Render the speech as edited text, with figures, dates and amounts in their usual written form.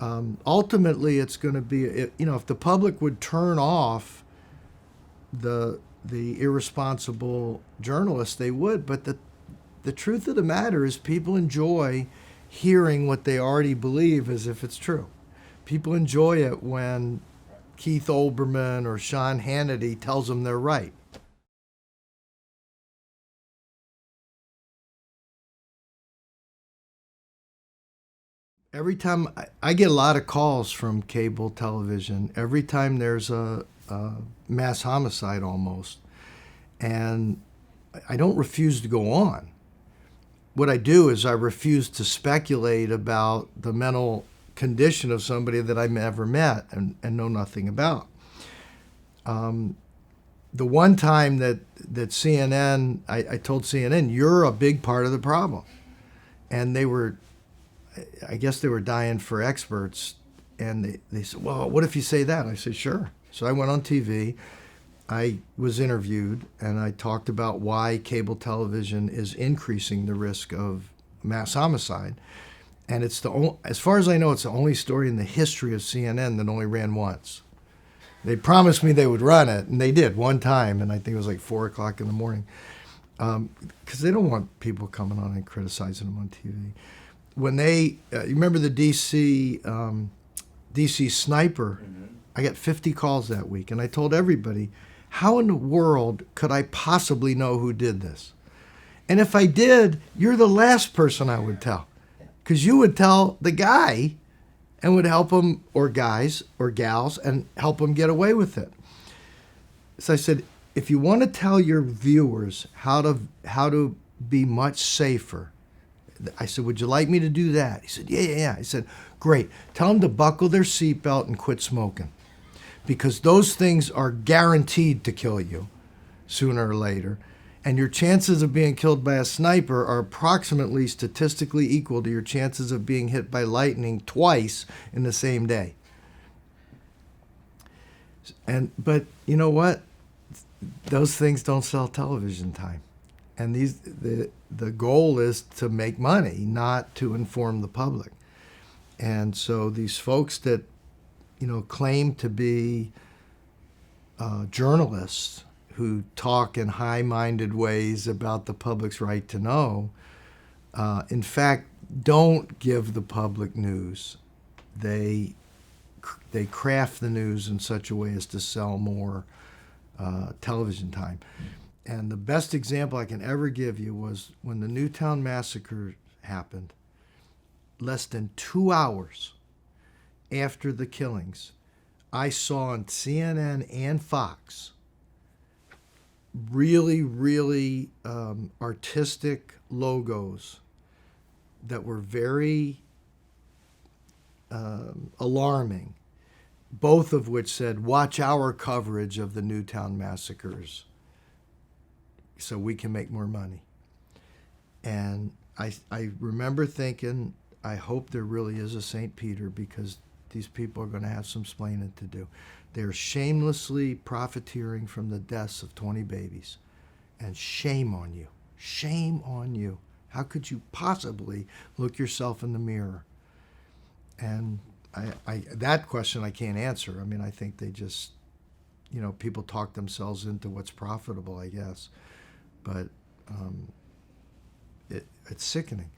Ultimately, it's going to be, if the public would turn off the irresponsible journalists, they would. But the truth of the matter is, people enjoy hearing what they already believe as if it's true. People enjoy it when Keith Olbermann or Sean Hannity tells them they're right. Every time I get a lot of calls from cable television, every time there's a mass homicide almost, and I don't refuse to go on. What I do is I refuse to speculate about the mental condition of somebody that I've never met and know nothing about. The one time that CNN, I told CNN, you're a big part of the problem. And I guess they were dying for experts. And they said, well, what if you say that? I said, sure. So I went on TV. I was interviewed, and I talked about why cable television is increasing the risk of mass homicide. And as far as I know, it's the only story in the history of CNN that only ran once. They promised me they would run it, and they did one time, and I think it was like 4 o'clock in the morning, because they don't want people coming on and criticizing them on TV. When you remember the DC sniper, I got 50 calls that week, and I told everybody, how in the world could I possibly know who did this? And if I did, you're the last person I would tell, because you would tell the guy and would help him, or guys or gals, and help him get away with it. So I said, if you want to tell your viewers how to be much safer, I said, would you like me to do that? He said, yeah. I said, great. Tell them to buckle their seatbelt and quit smoking, because those things are guaranteed to kill you sooner or later. And your chances of being killed by a sniper are approximately statistically equal to your chances of being hit by lightning twice in the same day. But you know what? Those things don't sell television time. And the goal is to make money, not to inform the public. And so these folks that claim to be journalists who talk in high-minded ways about the public's right to know, in fact, don't give the public news. They craft the news in such a way as to sell more television time. And the best example I can ever give you was when the Newtown massacre happened. Less than 2 hours after the killings, I saw on CNN and Fox really, really artistic logos that were very alarming, both of which said, watch our coverage of the Newtown massacres so we can make more money. And I remember thinking, I hope there really is a St. Peter, because these people are going to have some explaining to do. They're shamelessly profiteering from the deaths of 20 babies. And shame on you. Shame on you. How could you possibly look yourself in the mirror? And that question I can't answer. I mean, I think they just, people talk themselves into what's profitable, I guess. But it's sickening.